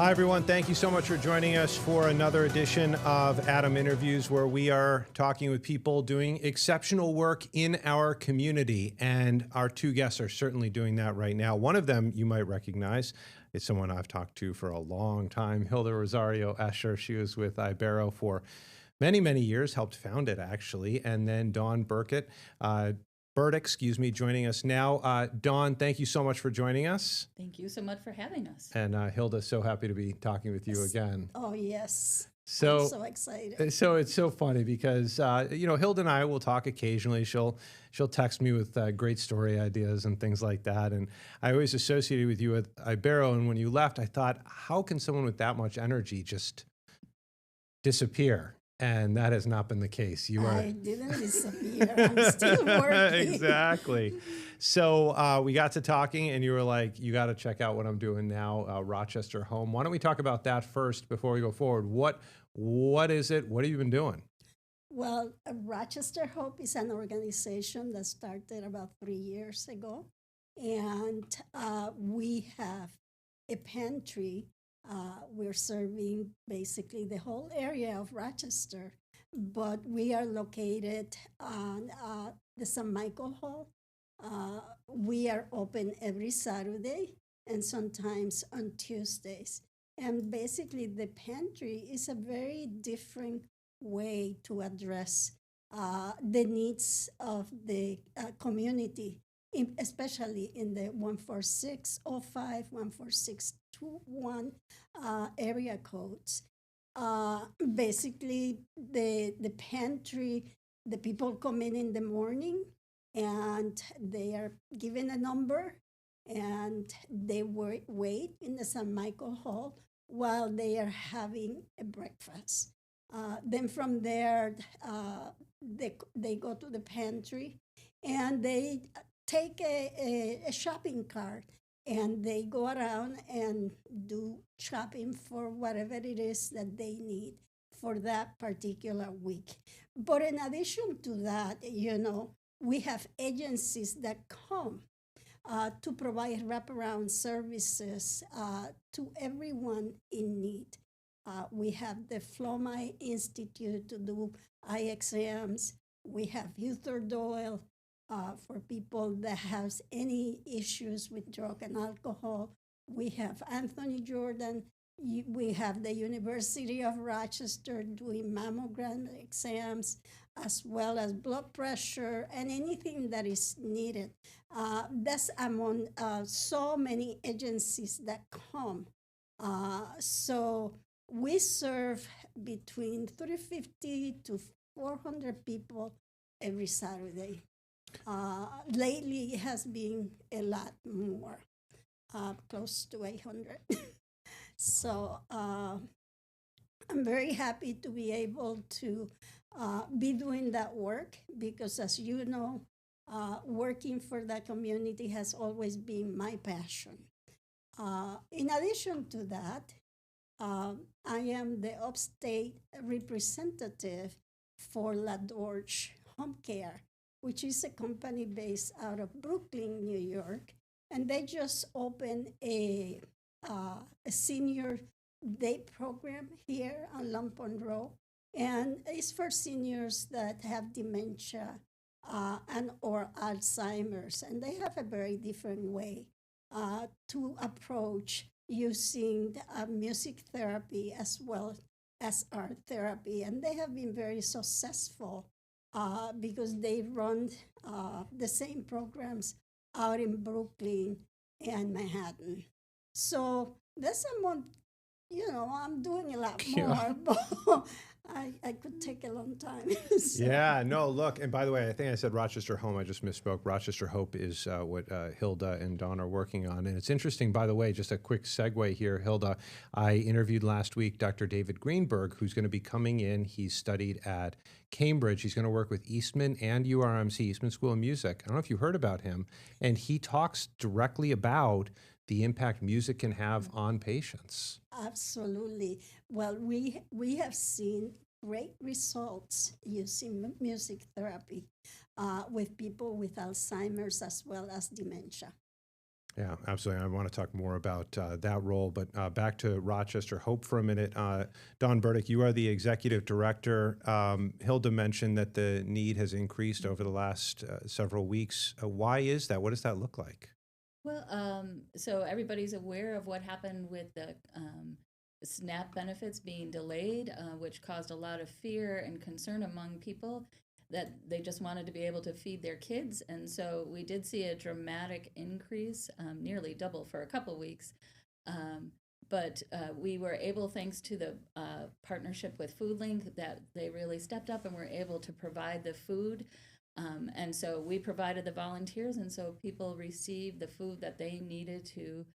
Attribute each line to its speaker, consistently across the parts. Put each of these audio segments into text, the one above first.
Speaker 1: Hi, everyone. Thank you so much for joining us for another edition of Adam Interviews, where we are talking with people doing exceptional work in our community. And our two guests are certainly doing that right now. One of them you might recognize. It's someone I've talked to for a long time, Hilda Rosario Escher. She was with Ibero for many, many years, helped found it, actually. And then Dawn Burdick, joining us now. Dawn, thank you so much for joining us.
Speaker 2: Thank you so much for having us.
Speaker 1: And Hilda, so happy to be talking with you again.
Speaker 3: Oh, yes.
Speaker 1: So,
Speaker 3: I'm so excited.
Speaker 1: So it's so funny because, Hilda and I will talk occasionally. She'll text me with great story ideas and things like that. And I always associated with you with Ibero. And when you left, I thought, how can someone with that much energy just disappear? And that has not been the case.
Speaker 3: I didn't disappear. I'm still working.
Speaker 1: Exactly. So we got to talking, and you were like, you got to check out what I'm doing now, Rochester Home. Why don't we talk about that first before we go forward? What is it? What have you been doing?
Speaker 3: Well, Rochester Hope is an organization that started about 3 years ago. And we have a pantry. We're serving basically the whole area of Rochester, but we are located on the St. Michael Hall. We are open every Saturday and sometimes on Tuesdays. And basically the pantry is a very different way to address the needs of the community, especially in the 14605, 14621 area codes. Basically, the pantry, the people come in the morning and they are given a number and they wait in the St. Michael Hall while they are having a breakfast. Then from there, they go to the pantry and they take a shopping cart and they go around and do shopping for whatever it is that they need for that particular week. But in addition to that, we have agencies that come to provide wraparound services to everyone in need. We have the Flomai Institute to do eye exams. We have Uther Doyle for people that have any issues with drug and alcohol. We have Anthony Jordan. We have the University of Rochester doing mammogram exams, as well as blood pressure and anything that is needed. That's among so many agencies that come. So we serve between 350 to 400 people every Saturday. Lately, it has been a lot more, close to 800. So I'm very happy to be able to be doing that work because, as you know, working for that community has always been my passion. In addition to that, I am the upstate representative for La Dorche Home Care, which is a company based out of Brooklyn, New York. And they just opened a senior day program here on Lampon Road. And it's for seniors that have dementia and or Alzheimer's. And they have a very different way to approach using music therapy as well as art therapy. And they have been very successful because they run the same programs out in Brooklyn and Manhattan. So that's someone, I'm doing a lot more, but I could take a long time. So.
Speaker 1: Yeah, no, look, and by the way, I think I said Rochester Home, I just misspoke. Rochester Hope is what Hilda and Dawn are working on. And it's interesting, by the way, just a quick segue here, Hilda, I interviewed last week Dr. David Greenberg, who's going to be coming in. He's studied at Cambridge. He's going to work with Eastman and URMC, Eastman School of Music. I don't know if you heard about him. And he talks directly about the impact music can have on patients.
Speaker 3: Absolutely. Well, we have seen great results using music therapy with people with Alzheimer's as well as dementia.
Speaker 1: Yeah, absolutely. I want to talk more about that role, but back to Rochester Hope for a minute. Don Burdick, you are the executive director. Hilda mentioned that the need has increased over the last several weeks. Why is that? What does that look like?
Speaker 2: Well, so everybody's aware of what happened with the SNAP benefits being delayed, which caused a lot of fear and concern among people that they just wanted to be able to feed their kids. And so we did see a dramatic increase, nearly double for a couple weeks. Um, but we were able, thanks to the partnership with FoodLink, that they really stepped up and were able to provide the food. And so we provided the volunteers, and so people received the food that they needed to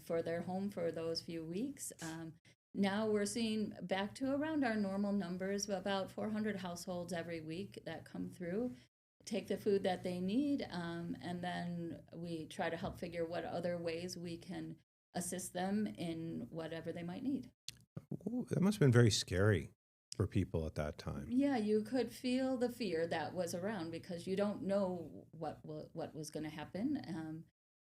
Speaker 2: for their home for those few weeks. Now we're seeing back to around our normal numbers, about 400 households every week that come through, take the food that they need, and then we try to help figure what other ways we can assist them in whatever they might need.
Speaker 1: Ooh, that must have been very scary for people at that time.
Speaker 2: Yeah, you could feel the fear that was around because you don't know what was going to happen.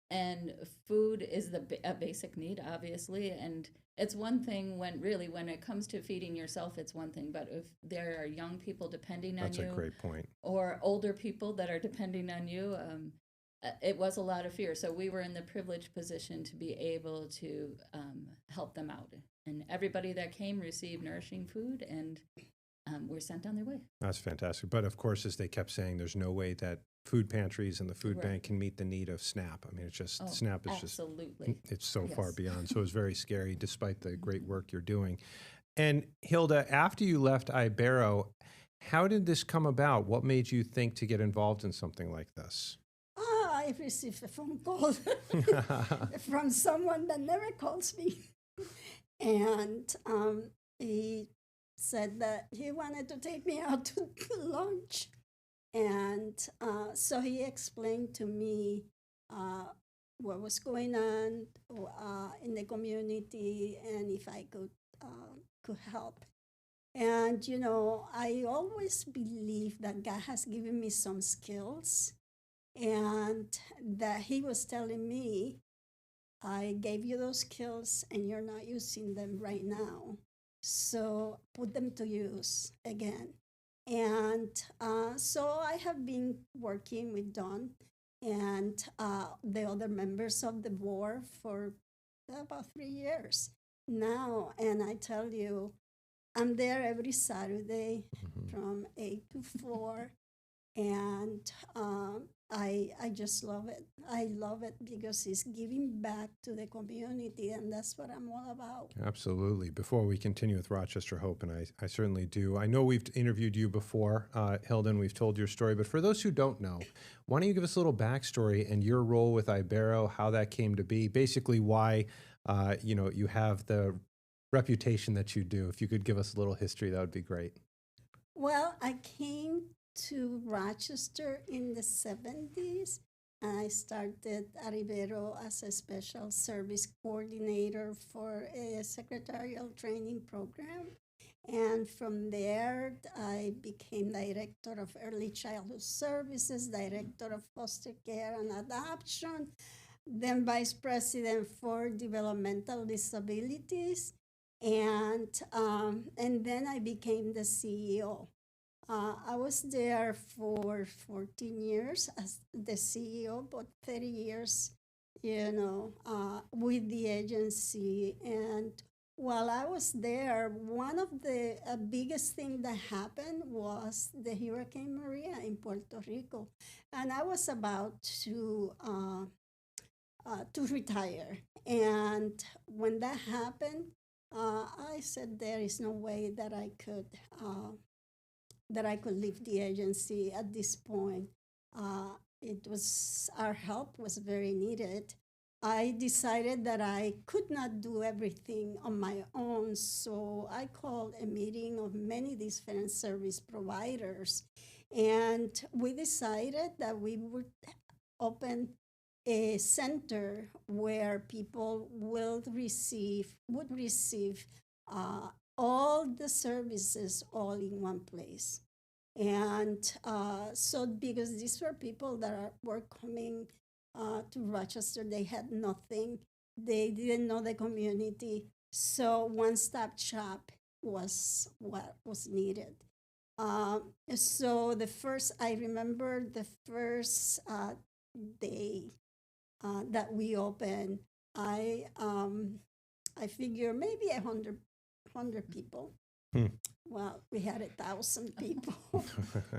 Speaker 2: And food is a basic need, obviously, and it's one thing when it comes to feeding yourself, it's one thing, but if there are young people depending on
Speaker 1: That's a
Speaker 2: you
Speaker 1: great point.
Speaker 2: or older people that are depending on you, it was a lot of fear. So we were in the privileged position to be able to help them out. And everybody that came received nourishing food and were sent on their way.
Speaker 1: That's fantastic. But of course, as they kept saying, there's no way that food pantries and the food
Speaker 2: Right.
Speaker 1: bank can meet the need of SNAP. I mean, it's just,
Speaker 2: Oh,
Speaker 1: SNAP is
Speaker 2: absolutely.
Speaker 1: just, it's so far
Speaker 2: Yes.
Speaker 1: beyond. So it was very scary despite the great work you're doing. And Hilda, after you left Ibero, how did this come about? What made you think to get involved in something like this?
Speaker 3: I received a phone call from someone that never calls me. And he said that he wanted to take me out to lunch. And so he explained to me what was going on in the community and if I could help. And, you know, I always believe that God has given me some skills and that he was telling me, I gave you those skills and you're not using them right now. So put them to use again. And so I have been working with Don and the other members of the board for about 3 years now. And I tell you, I'm there every Saturday from 8 to 4. And I just love it. I love it because it's giving back to the community, and that's what I'm all about.
Speaker 1: Absolutely. Before we continue with Rochester Hope, and I certainly do, I know we've interviewed you before, Hilda, and we've told your story, but for those who don't know, why don't you give us a little backstory and your role with Ibero, how that came to be, basically why you have the reputation that you do. If you could give us a little history, that would be great.
Speaker 3: Well, I came to Rochester in the 70s. I started at Ibero as a special service coordinator for a secretarial training program. And from there, I became director of early childhood services, director of foster care and adoption, then vice president for developmental disabilities, and then I became the CEO. I was there for 14 years as the CEO, but 30 years, with the agency. And while I was there, one of the biggest thing that happened was the Hurricane Maria in Puerto Rico. And I was about to retire. And when that happened, I said there is no way that I could leave the agency at this point. Our help was very needed. I decided that I could not do everything on my own, so I called a meeting of many different service providers, and we decided that we would open a center where people would receive all the services all in one place. And so because these were people that were coming to Rochester. They had nothing. They didn't know the community. So one-stop shop was what was needed. So I remember the first day that we opened, I figure maybe 100 people. Well, we had 1,000 people,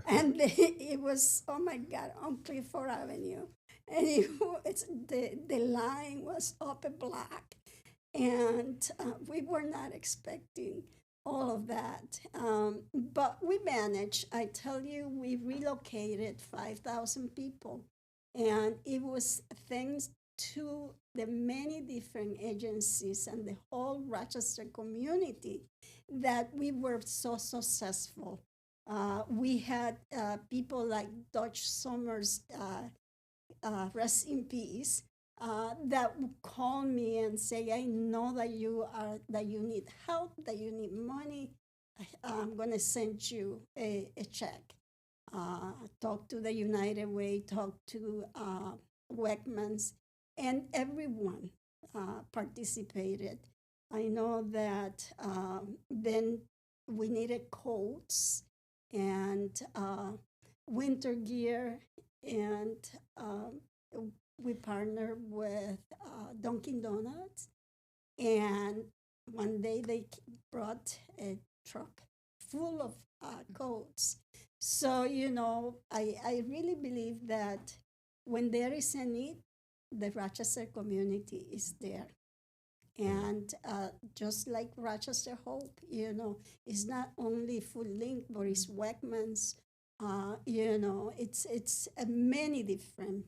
Speaker 3: and it was, oh my God, on Clifford Avenue, and the line was up a block, and we were not expecting all of that, but we managed. I tell you, we relocated 5,000 people, and it was thanks to the many different agencies and the whole Rochester community that we were so successful. We had people like Dutch Summers, rest in peace, that would call me and say, "I know that you need help, that you need money. I'm gonna send you a check." Talk to the United Way, talk to Wegmans, and everyone participated. I know that then we needed coats and winter gear, and we partnered with Dunkin' Donuts. And one day they brought a truck full of coats. So, I really believe that when there is a need, the Rochester community is there. And just like Rochester Hope, it's not only Food Link, but it's Wegmans. It's many different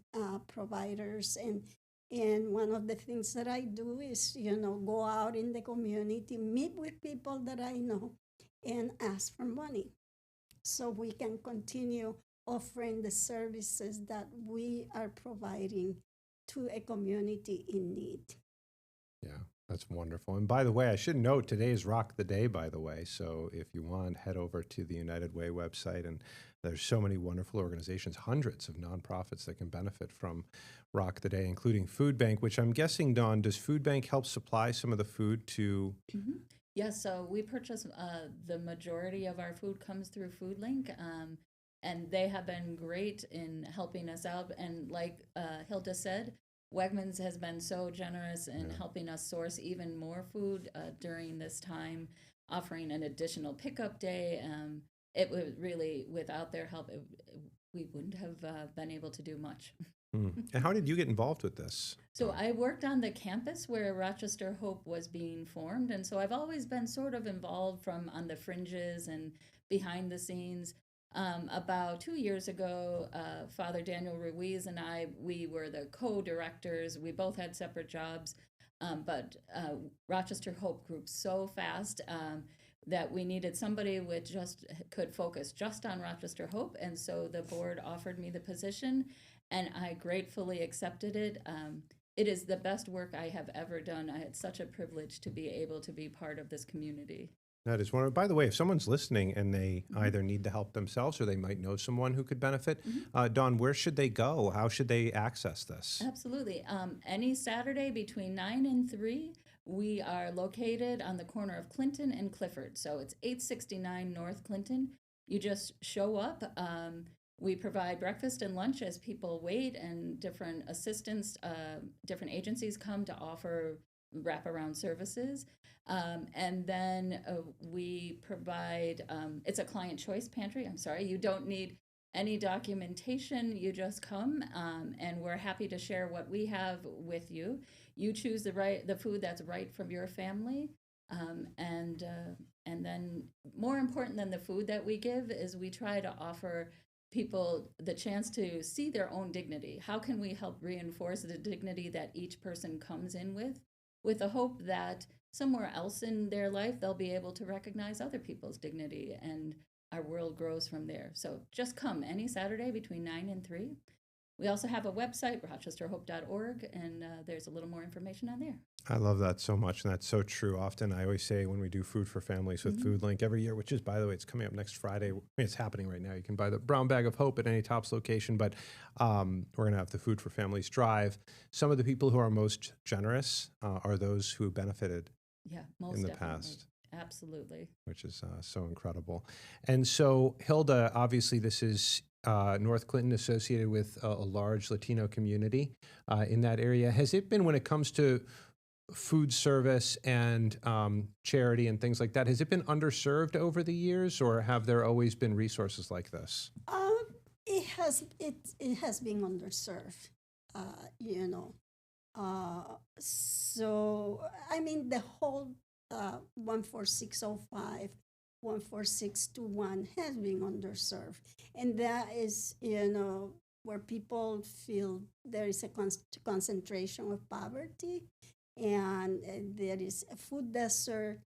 Speaker 3: providers. And one of the things that I do is, go out in the community, meet with people that I know, and ask for money so we can continue offering the services that we are providing to a community in need.
Speaker 1: Yeah, that's wonderful. And by the way, I should note today is Rock the Day, by the way. So if you want, head over to the United Way website, and there's so many wonderful organizations, hundreds of nonprofits that can benefit from Rock the Day, including Food Bank, which I'm guessing, Dawn, does Food Bank help supply some of the food to?
Speaker 2: Mm-hmm. Yes, so we purchase the majority of our food comes through FoodLink, and they have been great in helping us out. And like Hilda said, Wegmans has been so generous in helping us source even more food during this time, offering an additional pickup day. It was really, without their help, we wouldn't have been able to do much.
Speaker 1: And how did you get involved with this?
Speaker 2: So I worked on the campus where Rochester Hope was being formed, and so I've always been sort of involved from on the fringes and behind the scenes. About 2 years ago, Father Daniel Ruiz and we were the co-directors. We both had separate jobs, but Rochester Hope grew so fast that we needed somebody with could focus just on Rochester Hope, and so the board offered me the position, and I gratefully accepted it. It is the best work I have ever done. It's such a privilege to be able to be part of this community.
Speaker 1: That is wonderful. By the way, if someone's listening and they either need the help themselves or they might know someone who could benefit, Dawn, where should they go? How should they access this?
Speaker 2: Absolutely. Any Saturday between 9 and 3, we are located on the corner of Clinton and Clifford. So it's 869 North Clinton. You just show up. We provide breakfast and lunch as people wait, and different assistants, different agencies come to offer wraparound services. And then we provide, it's a client choice pantry. I'm sorry, you don't need any documentation. You just come, and we're happy to share what we have with you. You choose the food that's right from your family. And then more important than the food that we give is we try to offer people the chance to see their own dignity. How can we help reinforce the dignity that each person comes in with the hope that somewhere else in their life they'll be able to recognize other people's dignity, and our world grows from there. So just come any Saturday between 9 and 3. We also have a website, rochesterhope.org, and there's a little more information on there.
Speaker 1: I love that so much, and that's so true. Often, I always say when we do Food for Families with Food Link every year, which is, by the way, it's coming up next Friday. I mean, it's happening right now. You can buy the brown bag of hope at any Tops location, but we're going to have the Food for Families drive. Some of the people who are most generous are those who benefited
Speaker 2: Yeah, most
Speaker 1: in the
Speaker 2: definitely.
Speaker 1: past,
Speaker 2: Absolutely.
Speaker 1: which is so incredible. And so, Hilda, obviously, this is North Clinton associated with a large Latino community in that area. Has it been, when it comes to food service and charity and things like that, has it been underserved over the years, or have there always been resources like this?
Speaker 3: It has been underserved, you know. So I mean the whole 14605, 14621 has been underserved, and that is where people feel there is a concentration of poverty, and there is a food desert,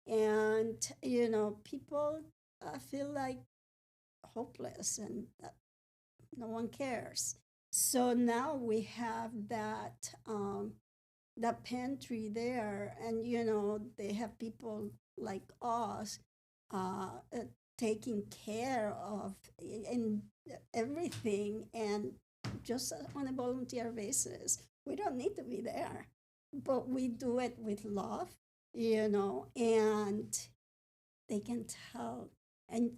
Speaker 3: and people feel like hopeless and no one cares. So now we have that pantry there, and they have people like us taking care of and everything, and just on a volunteer basis. We don't need to be there, but we do it with love, and they can tell, and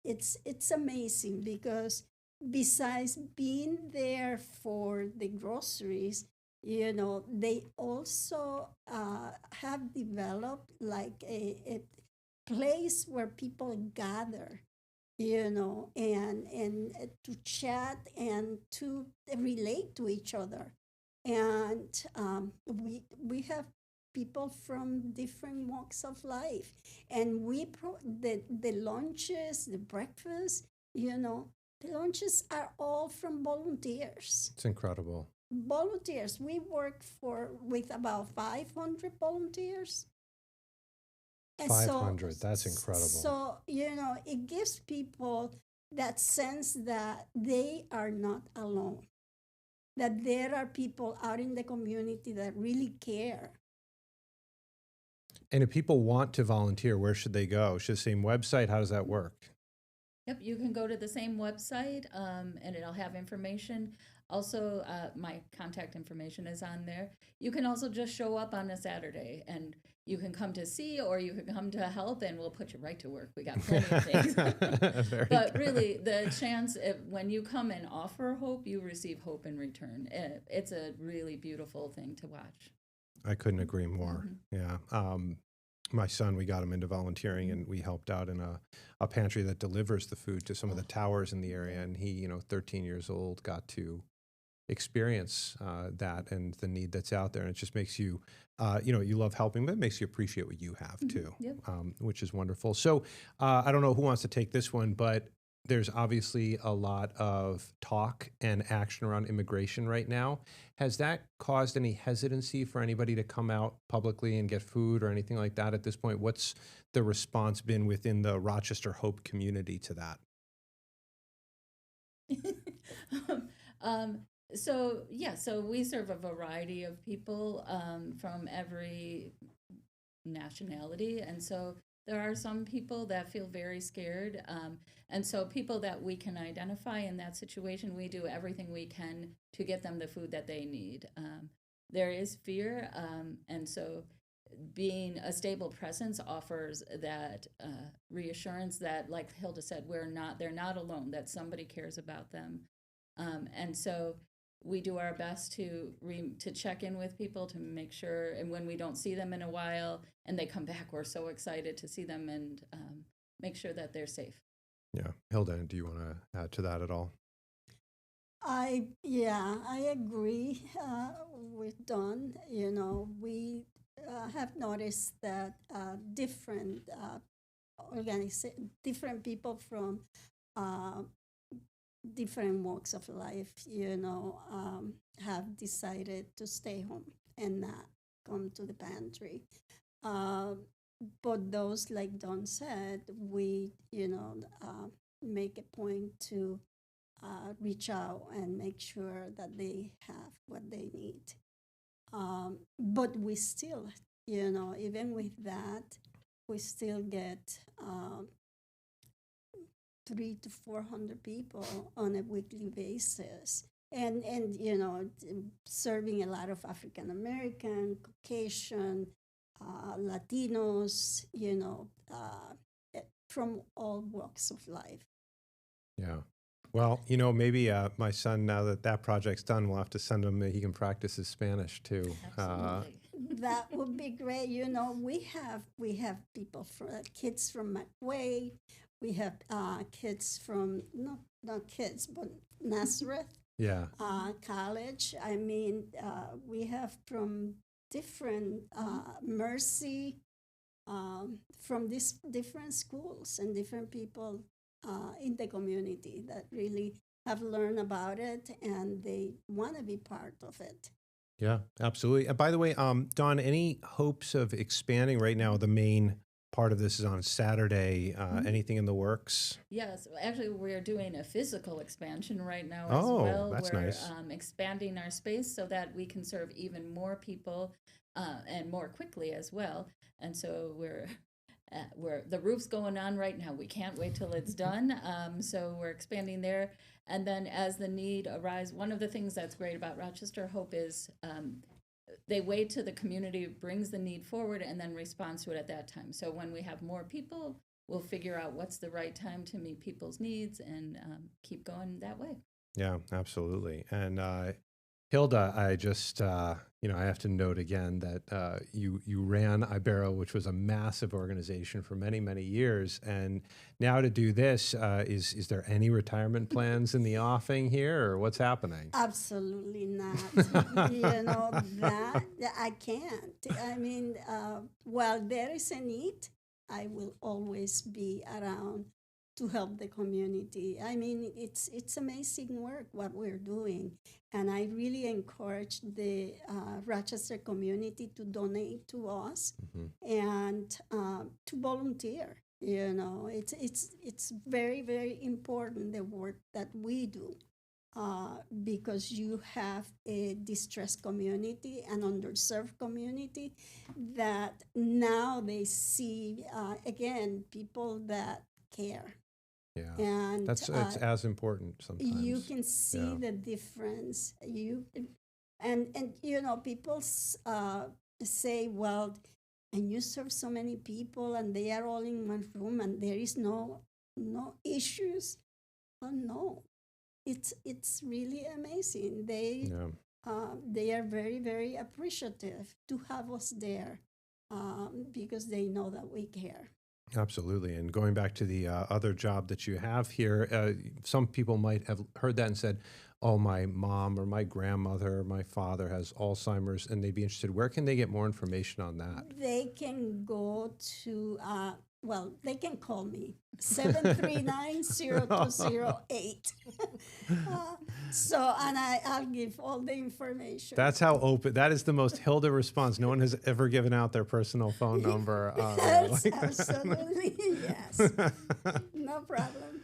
Speaker 3: it's amazing because besides being there for the groceries, they also have developed like a place where people gather, and to chat and to relate to each other. And we have people from different walks of life, and the lunches, the breakfast, the lunches are all from volunteers.
Speaker 1: It's incredible.
Speaker 3: Volunteers. We work with about 500 volunteers. And
Speaker 1: 500, that's incredible.
Speaker 3: So, it gives people that sense that they are not alone, that there are people out in the community that really care.
Speaker 1: And if people want to volunteer, where should they go? Should the same website? How does that work?
Speaker 2: Yep, you can go to the same website, and it'll have information. Also, my contact information is on there. You can also just show up on a Saturday, and you can come to see, or you can come to help, and we'll put you right to work. We got plenty of things. But really, the chance, when you come and offer hope, you receive hope in return. It's a really beautiful thing to watch.
Speaker 1: I couldn't agree more. Yeah. My son, we got him into volunteering, and we helped out in a pantry that delivers the food to some of the towers in the area. And he, 13 years old, got to experience that and the need that's out there. And it just makes you, you love helping, but it makes you appreciate what you have too,
Speaker 2: Yep.
Speaker 1: Which is wonderful. So I don't know who wants to take this one, but there's obviously a lot of talk and action around immigration right now. Has that caused any hesitancy for anybody to come out publicly and get food or anything like that at this point? What's the response been within the Rochester Hope community to that?
Speaker 2: So we serve a variety of people from every nationality, and so there are some people that feel very scared, and so people that we can identify in that situation, we do everything we can to get them the food that they need. There is fear, and so being a stable presence offers that reassurance that, like Hilda said, they're not alone, that somebody cares about them. And so we do our best to check in with people to make sure, and when we don't see them in a while and they come back, we're so excited to see them and make sure that they're safe.
Speaker 1: Yeah. Hilda, do you want to add to that at all?
Speaker 3: I agree with Don. We have noticed that different people from different walks of life, have decided to stay home and not come to the pantry. But those, like Don said, we, make a point to reach out and make sure that they have what they need. But we still, even with that, we still get 300 to 400 people on a weekly basis. And serving a lot of African American, Caucasian, Latinos, from all walks of life.
Speaker 1: Yeah. Well, maybe my son, now that project's done, we'll have to send him, he can practice his Spanish too.
Speaker 2: Absolutely.
Speaker 3: That would be great. We have people kids from McWay. We have kids from not kids, but Nazareth
Speaker 1: Yeah.
Speaker 3: College. I mean, we have from different Mercy, from these different schools and different people in the community that really have learned about it and they want to be part of it.
Speaker 1: Yeah, absolutely. And by the way, Dawn, any hopes of expanding? Right now, the main part of this is on Saturday. Anything in the works?
Speaker 2: Yes, actually, we're doing a physical expansion right now as
Speaker 1: Oh,
Speaker 2: well.
Speaker 1: that's
Speaker 2: We're
Speaker 1: nice.
Speaker 2: expanding our space so that we can serve even more people and more quickly as well. And so we're the roof's going on right now. We can't wait till it's done. So we're expanding there. And then as the need arises, one of the things that's great about Rochester Hope is they wait till the community brings the need forward and then responds to it at that time. So when we have more people, we'll figure out what's the right time to meet people's needs and keep going that way.
Speaker 1: Yeah, absolutely. And Hilda, I just, I have to note again that you ran Ibero, which was a massive organization for many, many years. And now to do this, is there any retirement plans in the offing here, or what's happening?
Speaker 3: Absolutely not. That I can't. I mean, while there is a need, I will always be around to help the community. I mean, it's amazing work what we're doing, and I really encourage the Rochester community to donate to us and to volunteer. It's very, very important, the work that we do, because you have a distressed community, an underserved community that now they see again people that care.
Speaker 1: Yeah,
Speaker 3: And
Speaker 1: it's as important sometimes.
Speaker 3: you can see the difference. People say, well, and you serve so many people and they are all in one room and there is no issues. Well, no, it's really amazing. They are very, very appreciative to have us there because they know that we care.
Speaker 1: Absolutely. And going back to the other job that you have here, some people might have heard that and said, oh, my mom or my grandmother or my father has Alzheimer's, and they'd be interested. Where can they get more information on that?
Speaker 3: They can go to, they can call me, 739-0208. And I'll give all the information.
Speaker 1: That's how open, that is the most Hilda response. No one has ever given out their personal phone number.
Speaker 3: Yes, absolutely, yes. No problem.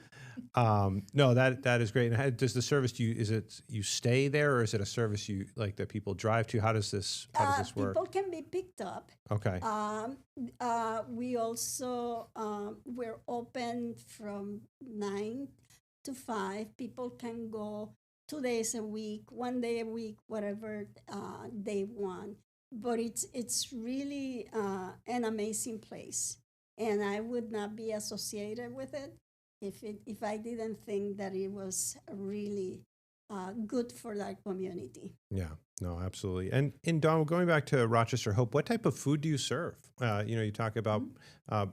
Speaker 1: No, that is great. And does the service, is it you stay there, or is it a service you like that people drive to? How does this work?
Speaker 3: People can be picked up.
Speaker 1: Okay.
Speaker 3: We also we're open from 9 to 5. People can go 2 days a week, 1 day a week, whatever they want. But it's really an amazing place, and I would not be associated with it if I didn't think that it was really good for that community.
Speaker 1: Yeah, no, absolutely. And Dawn, going back to Rochester Hope, what type of food do you serve? You talk about,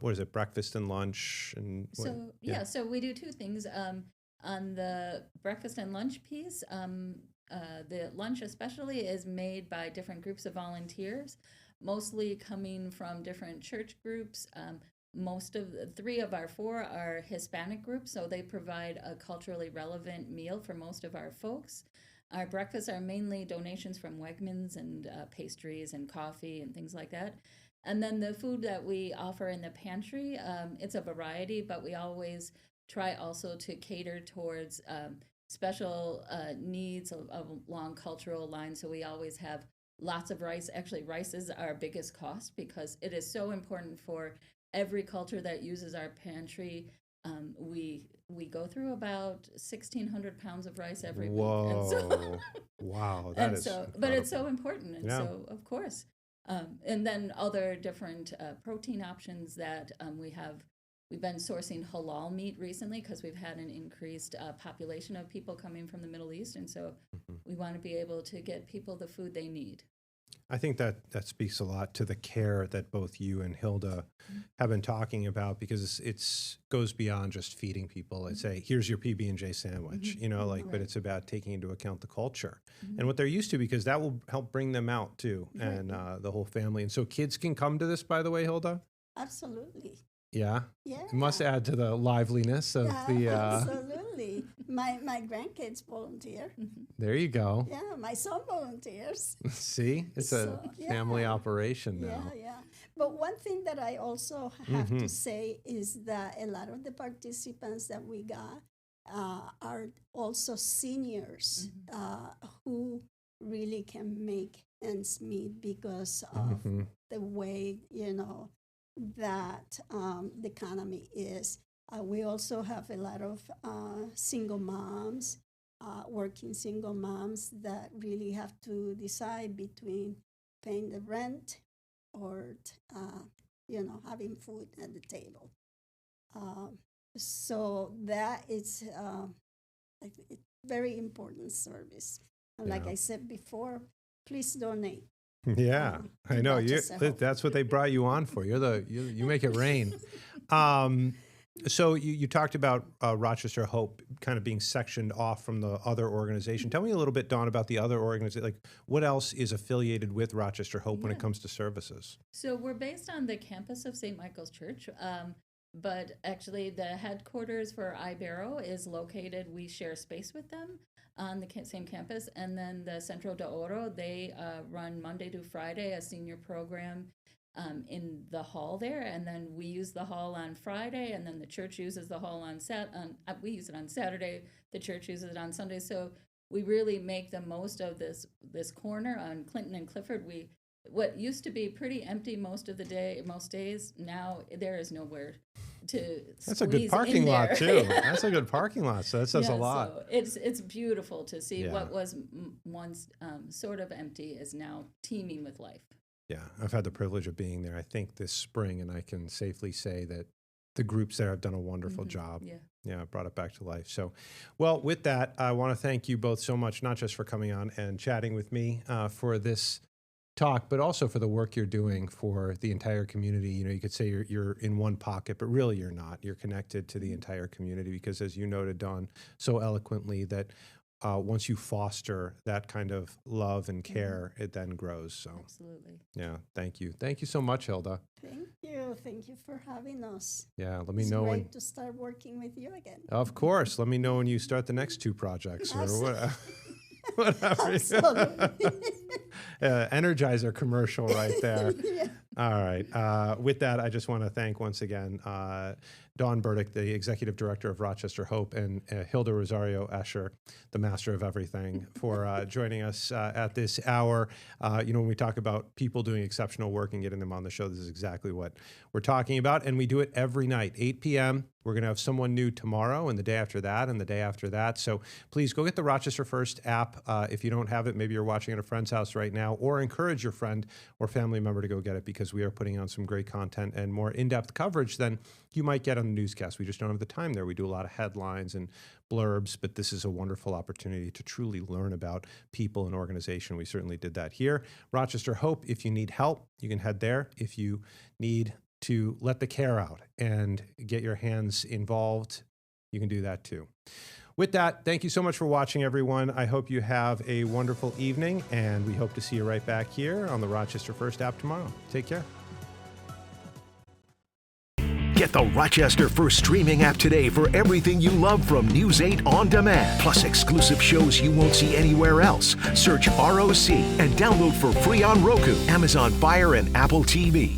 Speaker 1: what is it, breakfast and lunch? And
Speaker 2: so we do two things. On the breakfast and lunch piece, the lunch especially is made by different groups of volunteers, mostly coming from different church groups. Most of 3 of our 4 are Hispanic groups, so they provide a culturally relevant meal for most of our folks. Our breakfasts are mainly donations from Wegmans and pastries and coffee and things like that. And then the food that we offer in the pantry, it's a variety, but we always try also to cater towards special needs along cultural lines. So we always have lots of rice. Actually, rice is our biggest cost because it is so important for every culture that uses our pantry. We go through about 1,600 pounds of rice every week. And so,
Speaker 1: wow, that is
Speaker 2: but it's so important, and
Speaker 1: Yeah.
Speaker 2: so of course, and then other different protein options that we have. We've been sourcing halal meat recently because we've had an increased population of people coming from the Middle East, and so we want to be able to get people the food they need.
Speaker 1: I think that speaks a lot to the care that both you and Hilda have been talking about, because it's goes beyond just feeding people. It's say, here's your PB&J sandwich, you know, like, but
Speaker 2: Right.
Speaker 1: it's about taking into account the culture and what they're used to, because that will help bring them out too, and the whole family. And so kids can come to this, by the way, Hilda?
Speaker 3: Absolutely.
Speaker 1: Yeah.
Speaker 3: Yeah.
Speaker 1: It must add to the liveliness of the,
Speaker 3: Absolutely. My grandkids volunteer.
Speaker 1: there you go.
Speaker 3: Yeah, my son volunteers.
Speaker 1: See, it's
Speaker 3: So,
Speaker 1: a family
Speaker 3: yeah.
Speaker 1: operation now.
Speaker 3: Yeah. But one thing that I also have to say is that a lot of the participants that we got are also seniors who really can make ends meet because of the way, that the economy is. We also have a lot of single moms, working single moms that really have to decide between paying the rent or, having food at the table. So that is a very important service. And like
Speaker 1: Yeah.
Speaker 3: I said before, please donate.
Speaker 1: Yeah, I know.
Speaker 3: Rochester Hope.
Speaker 1: That's what they brought you on for. You make it rain. So you talked about Rochester Hope kind of being sectioned off from the other organization. Tell me a little bit, Dawn, about the other organization. Like, what else is affiliated with Rochester Hope when it
Speaker 2: Yeah.
Speaker 1: comes to services?
Speaker 2: So we're based on the campus of St. Michael's Church, but actually the headquarters for Ibero is located, we share space with them on the same campus, and then the Centro de Oro, they run Monday to Friday a senior program in the hall there, and then we use the hall on Friday, and then the church uses the hall on we use it on Saturday, the church uses it on Sunday, so we really make the most of this corner on Clinton and Clifford. What used to be pretty empty most days, now there is nowhere to
Speaker 1: That's a good
Speaker 2: squeeze
Speaker 1: parking
Speaker 2: in
Speaker 1: lot
Speaker 2: there.
Speaker 1: too. That's a good parking lot. So that says a
Speaker 2: Yeah,
Speaker 1: lot.
Speaker 2: so it's beautiful to see
Speaker 1: Yeah.
Speaker 2: what was once sort of empty is now teeming with life.
Speaker 1: Yeah, I've had the privilege of being there, I think, this spring, and I can safely say that the groups there have done a wonderful job.
Speaker 2: Yeah.
Speaker 1: Brought it back to life. So, well, with that, I want to thank you both so much, not just for coming on and chatting with me for this talk, but also for the work you're doing for the entire community. You could say you're in one pocket, but really you're not. You're connected to the entire community because, as you noted, Dawn, so eloquently, that once you foster that kind of love and care, it then grows. So,
Speaker 2: Absolutely.
Speaker 1: yeah, thank you. Thank you so much, Hilda.
Speaker 3: Thank you. Thank you for having us.
Speaker 1: Yeah, let me
Speaker 3: It's
Speaker 1: know
Speaker 3: great
Speaker 1: when.
Speaker 3: to start working with you again.
Speaker 1: Of course, let me know when you start the next two projects or
Speaker 3: Absolutely.
Speaker 1: whatever.
Speaker 3: Absolutely.
Speaker 1: Energizer commercial right there.
Speaker 3: Yeah.
Speaker 1: All right. With that, I just want to thank once again Dawn Burdick, the Executive Director of Rochester Hope, and Hilda Rosario Escher, the Master of Everything, for joining us at this hour. When we talk about people doing exceptional work and getting them on the show, this is exactly what we're talking about. And we do it every night, 8 p.m. We're going to have someone new tomorrow and the day after that and the day after that. So please go get the Rochester First app. If you don't have it, maybe you're watching at a friend's house right now, or encourage your friend or family member to go get it, because we are putting on some great content and more in-depth coverage than you might get on the newscast. We just don't have the time there. We do a lot of headlines and blurbs, but this is a wonderful opportunity to truly learn about people and organization. We certainly did that here. Rochester Hope, if you need help, you can head there. If you need to let the care out and get your hands involved, you can do that too. With that, thank you so much for watching, everyone. I hope you have a wonderful evening, and we hope to see you right back here on the Rochester First app tomorrow. Take care.
Speaker 4: Get the Rochester First streaming app today for everything you love from News 8 On Demand, plus exclusive shows you won't see anywhere else. Search ROC and download for free on Roku, Amazon Fire, and Apple TV.